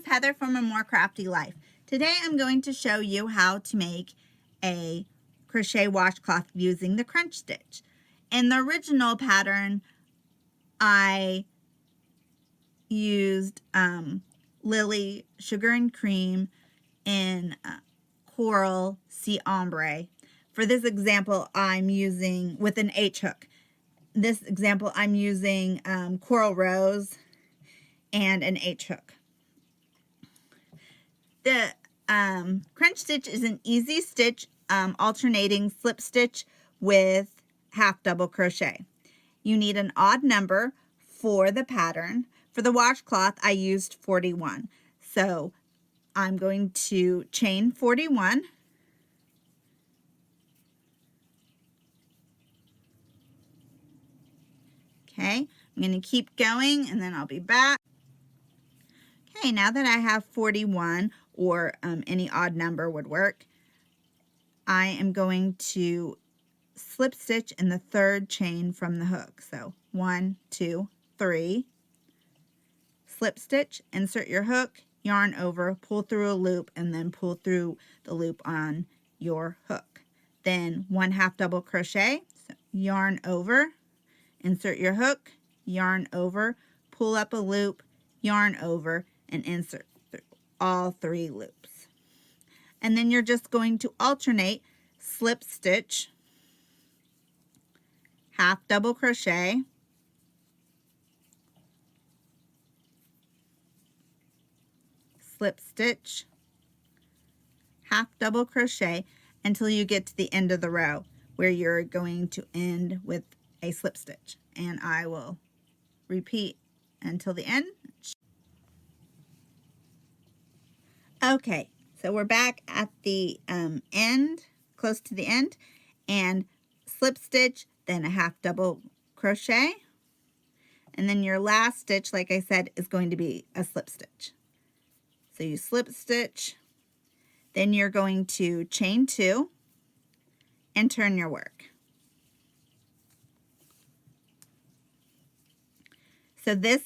Heather from A More Crafty Life. Today I'm going to show you how to make a crochet washcloth using the crunch stitch. In the original pattern, I used Lily Sugar and Cream in Coral Sea Ombre. For this example, I'm using with an H hook. This example, I'm using Coral Rose and an H hook. The crunch stitch is an easy stitch, alternating slip stitch with half double crochet. You need an odd number for the pattern. For the washcloth, I used 41. So I'm going to chain 41. Okay, I'm going to keep going and then I'll be back. Okay, now that I have 41, or any odd number would work, I am going to slip stitch in the third chain from the hook. So 1, 2, 3, slip stitch, insert your hook, yarn over, pull through a loop, and then pull through the loop on your hook. Then 1 half double crochet, so yarn over, insert your hook, yarn over, pull up a loop, yarn over, and insert through all 3 loops. And then you're just going to alternate slip stitch, half double crochet, slip stitch, half double crochet until you get to the end of the row where you're going to end with a slip stitch. And I will repeat until the end. Okay, so we're back at the end, close to the end, and slip stitch, then a half double crochet, and then your last stitch, like I said, is going to be a slip stitch. So you slip stitch, then you're going to chain 2 and turn your work. So this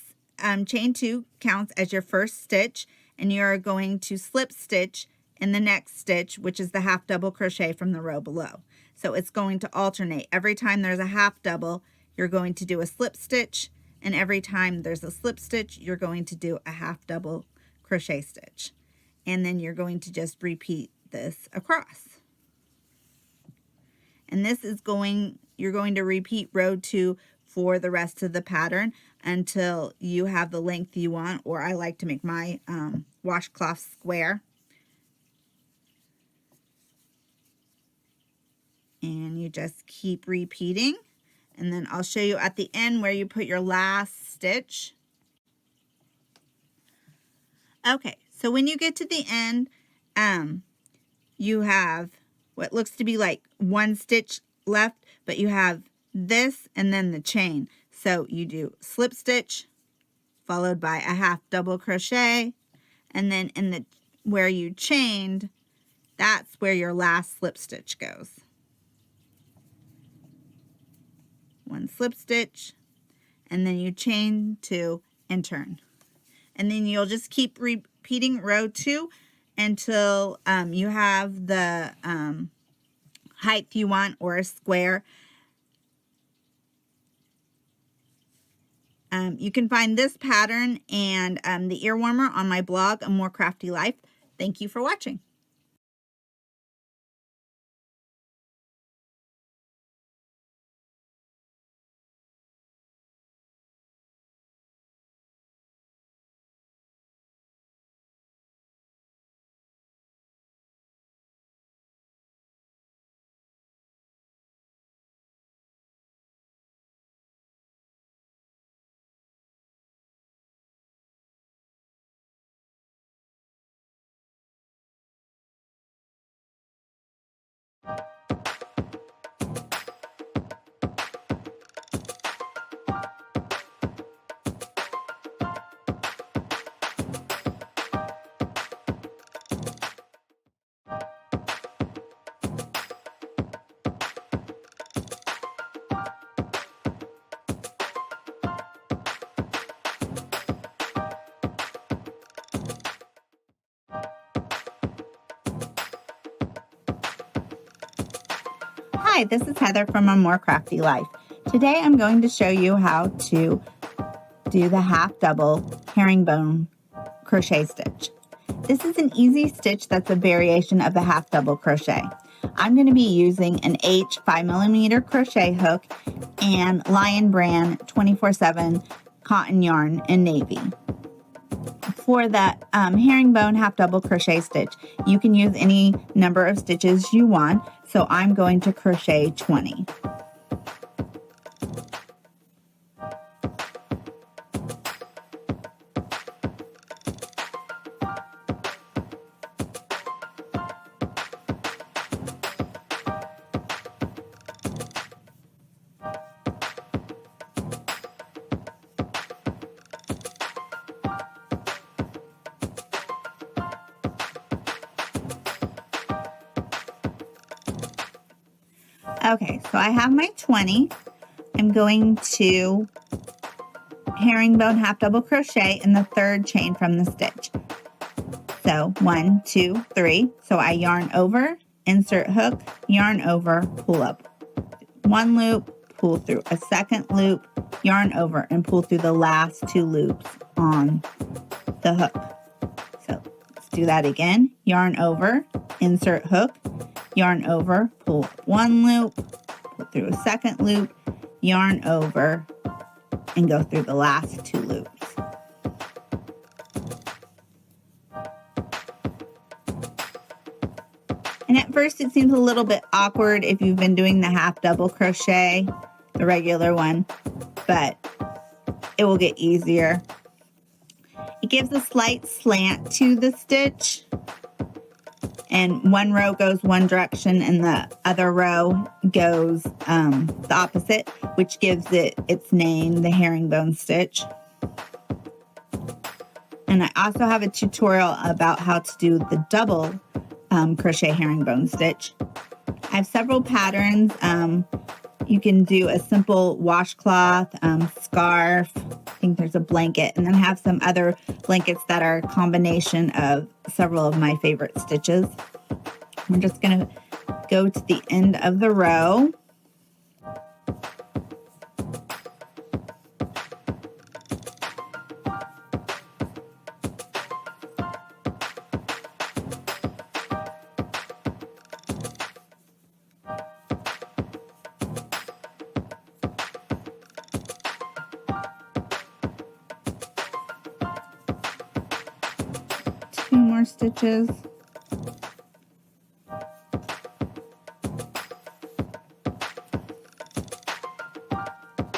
chain 2 counts as your first stitch, and you're going to slip stitch in the next stitch, which is the half double crochet from the row below. So it's going to alternate. Every time there's a half double, you're going to do a slip stitch, and every time there's a slip stitch, you're going to do a half double crochet stitch. And then you're going to just repeat this across. And this is you're going to repeat row 2 for the rest of the pattern until you have the length you want, or I like to make my washcloth square. And you just keep repeating, and then I'll show you at the end where you put your last stitch. Okay, so when you get to the end, you have what looks to be like 1 stitch left, but you have this and then the chain. So you do slip stitch followed by a half double crochet, and then in the where you chained, that's where your last slip stitch goes. 1 slip stitch, and then you chain 2 and turn. And then you'll just keep repeating row 2 until you have the height you want, or a square. You can find this pattern and the ear warmer on my blog, A More Crafty Life. Thank you for watching. Hi, this is Heather from A More Crafty Life. Today I'm going to show you how to do the half double herringbone crochet stitch. This is an easy stitch that's a variation of the half double crochet. I'm going to be using an H 5mm crochet hook and Lion Brand 24/7 cotton yarn in navy. For the herringbone half double crochet stitch, you can use any number of stitches you want, so I'm going to crochet 20. Okay, so I have my 20. I'm going to herringbone half double crochet in the third chain from the stitch. So 1, 2, 3. So I yarn over, insert hook, yarn over, pull up. One loop, pull through a second loop, yarn over, and pull through the last 2 loops on the hook. So let's do that again. Yarn over, insert hook, yarn over, pull up 1 loop, pull through a second loop, yarn over, and go through the last 2 loops. And at first it seems a little bit awkward if you've been doing the half double crochet, the regular one, but it will get easier. It gives a slight slant to the stitch, and one row goes one direction and the other row goes the opposite, which gives it its name, the herringbone stitch. And I also have a tutorial about how to do the double crochet herringbone stitch. I have several patterns. You can do a simple washcloth, scarf, I think there's a blanket, and then I have some other blankets that are a combination of several of my favorite stitches. We're just going to go to the end of the row. Two more stitches.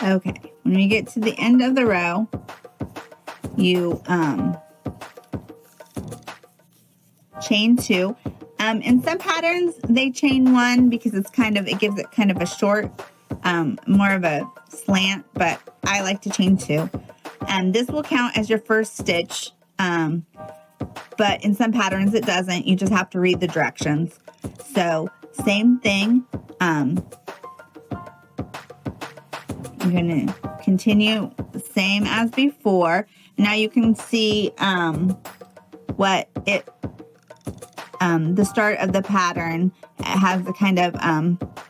Okay, when we get to the end of the row, you chain 2. In some patterns, they chain 1 because it gives it kind of a short, more of a slant, but I like to chain 2. And this will count as your first stitch, but in some patterns it doesn't. You just have to read the directions. So same thing. I'm going to continue the same as before. Now you can see what the start of the pattern has the kind of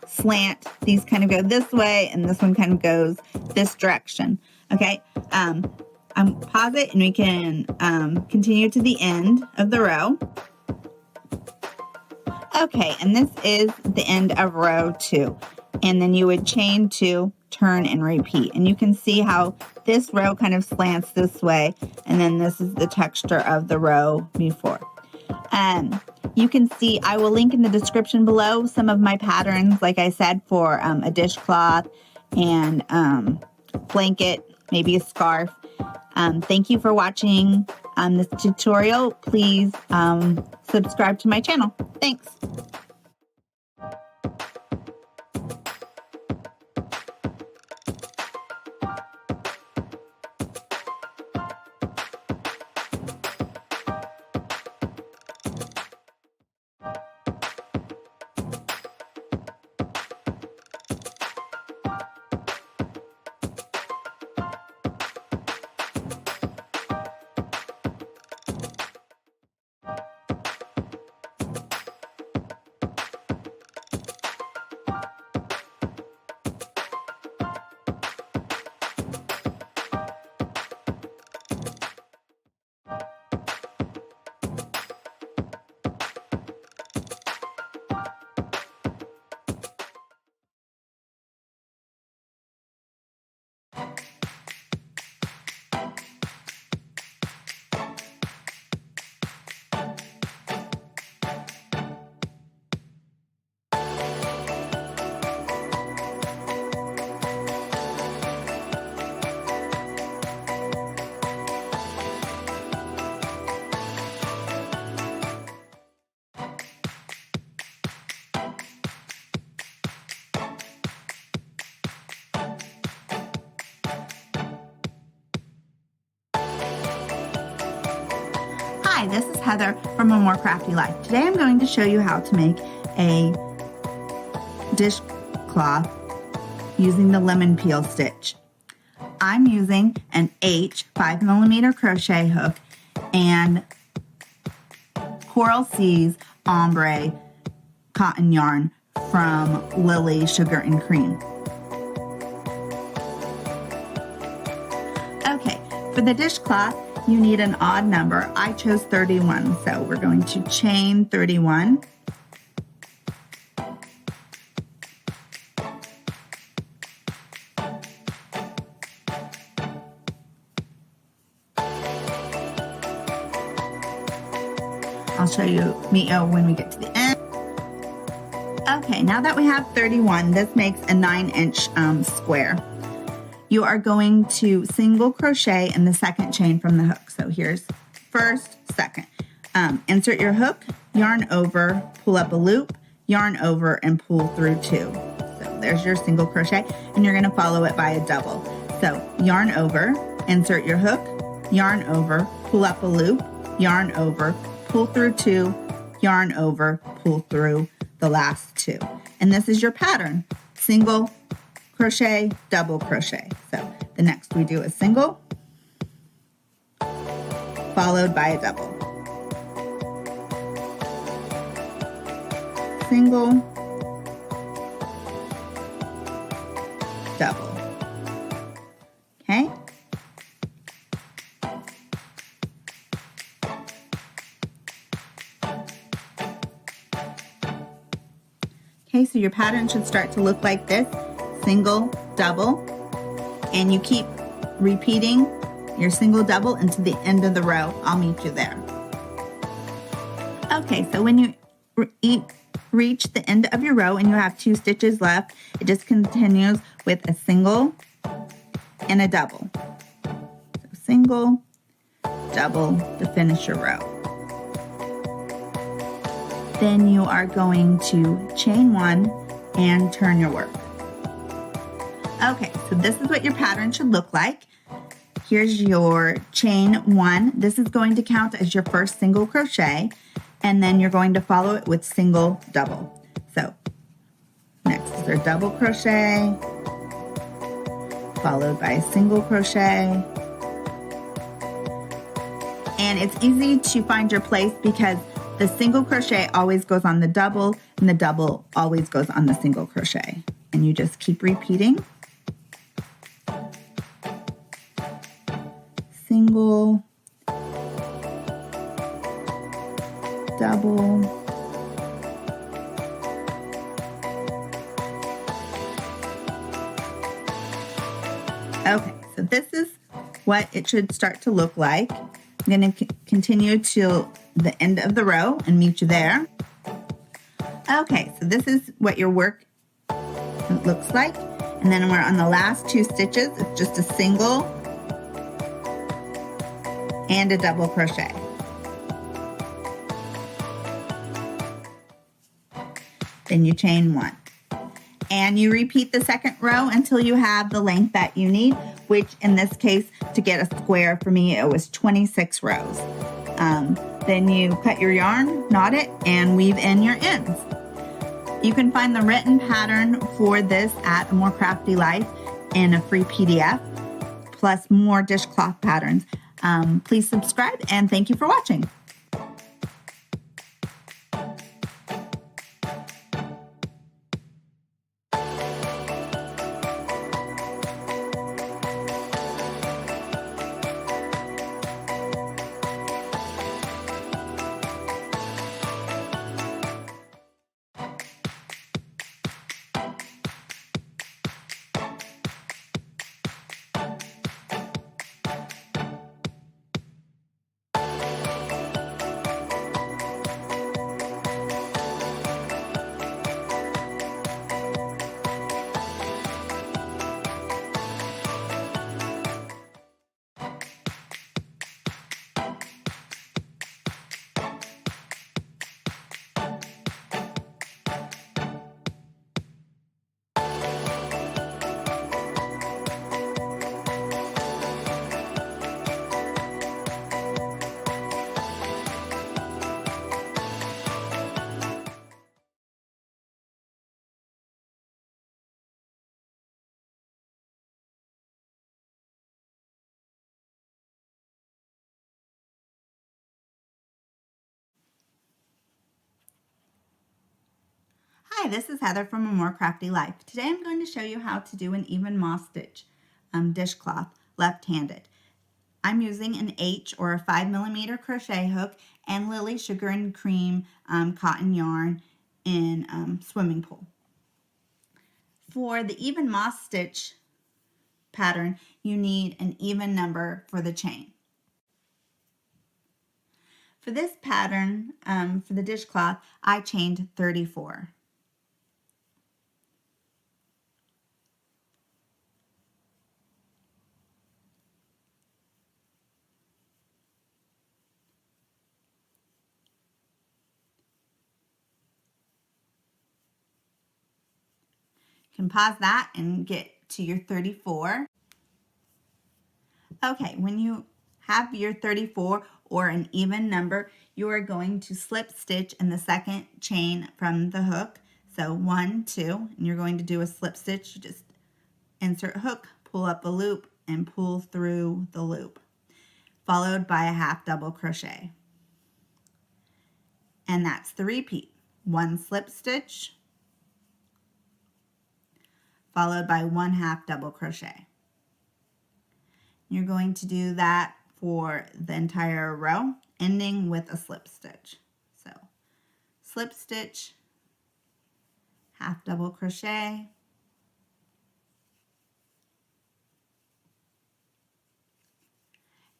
slant. These kind of go this way, and this one kind of goes this direction. Okay, pause it, and we can continue to the end of the row. Okay, and this is the end of row 2. And then you would chain 2, turn, and repeat. And you can see how this row kind of slants this way, and then this is the texture of the row before. You can see, I will link in the description below some of my patterns, like I said, for a dishcloth and blanket, maybe a scarf. Thank you for watching this tutorial. Please subscribe to my channel. Thanks. Hi, this is Heather from A More Crafty Life. Today I'm going to show you how to make a dishcloth using the lemon peel stitch. I'm using an H 5mm crochet hook and Coral Seas ombre cotton yarn from Lily Sugar and Cream. Okay, for the dishcloth, you need an odd number. I chose 31, so we're going to chain 31. I'll show you when we get to the end. Okay, now that we have 31, this makes a 9-inch square. You are going to single crochet in the second chain from the hook. So here's first, second. Insert your hook, yarn over, pull up a loop, yarn over, and pull through 2. So there's your single crochet, and you're going to follow it by a double. So yarn over, insert your hook, yarn over, pull up a loop, yarn over, pull through 2, yarn over, pull through the last 2. And this is your pattern: single crochet, double crochet. So the next we do a single followed by a double, single, double. Okay, so your pattern should start to look like this: single, double, and you keep repeating your single, double into the end of the row. I'll meet you there. Okay, so when you reach the end of your row and you have 2 stitches left, it just continues with a single and a double. So single, double to finish your row. Then you are going to chain 1 and turn your work. Okay, so this is what your pattern should look like. Here's your chain 1. This is going to count as your first single crochet, and then you're going to follow it with single, double. So next is our double crochet, followed by a single crochet. And it's easy to find your place because the single crochet always goes on the double, and the double always goes on the single crochet. And you just keep repeating. Single, double, okay, so this is what it should start to look like. I'm going to continue to the end of the row and meet you there. Okay, so this is what your work looks like. And then we're on the last 2 stitches. It's just a single and a double crochet. Then you chain 1. And you repeat the second row until you have the length that you need, which in this case, to get a square for me, it was 26 rows. Then you cut your yarn, knot it, and weave in your ends. You can find the written pattern for this at A More Crafty Life in a free PDF, plus more dishcloth patterns. Please subscribe, and thank you for watching. Hi, this is Heather from A More Crafty Life. Today I'm going to show you how to do an even moss stitch dishcloth left-handed. I'm using an H or a 5mm crochet hook and Lily Sugar and Cream cotton yarn in swimming pool. For the even moss stitch pattern, you need an even number for the chain. For this pattern, for the dishcloth, I chained 34. You can pause that and get to your 34. Okay, when you have your 34 or an even number, you are going to slip stitch in the second chain from the hook. So 1, 2, and you're going to do a slip stitch. You just insert hook, pull up a loop, and pull through the loop, followed by a half double crochet. And that's the repeat. 1 slip stitch, followed by 1 half double crochet. You're going to do that for the entire row, ending with a slip stitch. So slip stitch, half double crochet,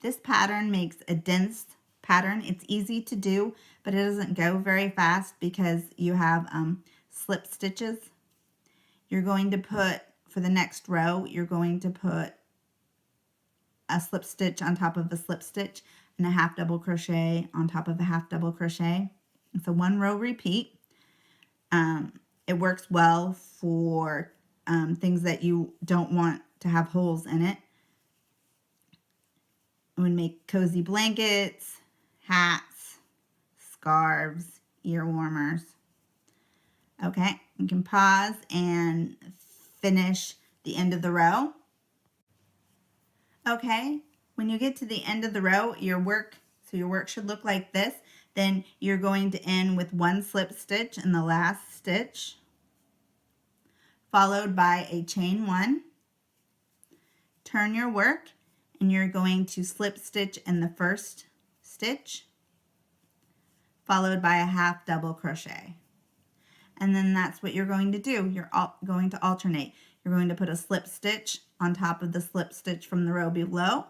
this pattern makes a dense pattern. It's easy to do, but it doesn't go very fast because you have slip stitches. You're going to put, for the next row, you're going to put a slip stitch on top of a slip stitch and a half double crochet on top of a half double crochet. It's a 1 row repeat. It works well for things that you don't want to have holes in it. It would make cozy blankets, hats, scarves, ear warmers. Okay, you can pause and finish the end of the row. Okay, when you get to the end of the row, your work should look like this. Then you're going to end with 1 slip stitch in the last stitch, followed by a chain 1. Turn your work, and you're going to slip stitch in the first stitch, followed by a half double crochet. And then that's what you're going to do. You're going to alternate. You're going to put a slip stitch on top of the slip stitch from the row below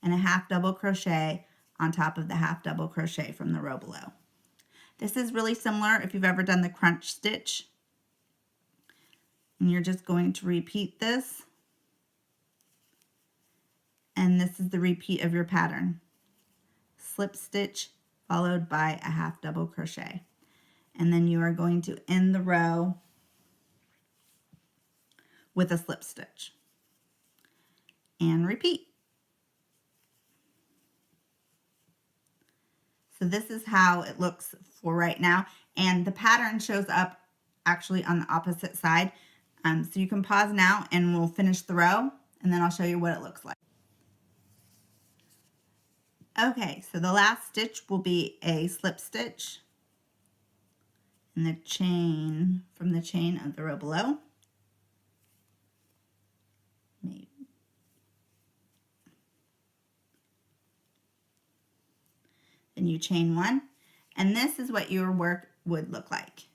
and a half double crochet on top of the half double crochet from the row below. This is really similar if you've ever done the crunch stitch. And you're just going to repeat this. And this is the repeat of your pattern. Slip stitch followed by a half double crochet. And then you are going to end the row with a slip stitch. And repeat. So this is how it looks for right now. And the pattern shows up actually on the opposite side. So you can pause now and we'll finish the row and then I'll show you what it looks like. Okay, so the last stitch will be a slip stitch in the chain, from the chain of the row below. Maybe. Then you chain 1, and this is what your work would look like.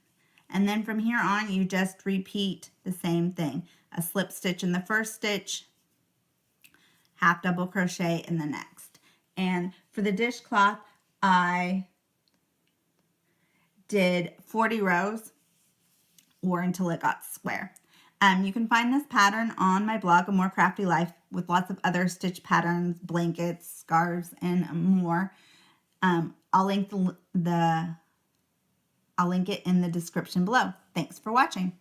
And then from here on, you just repeat the same thing. A slip stitch in the first stitch, half double crochet in the next. And for the dishcloth, I did 40 rows or until it got square. You can find this pattern on my blog, A More Crafty Life, with lots of other stitch patterns, blankets, scarves, and more. I'll link it in the description below. Thanks for watching.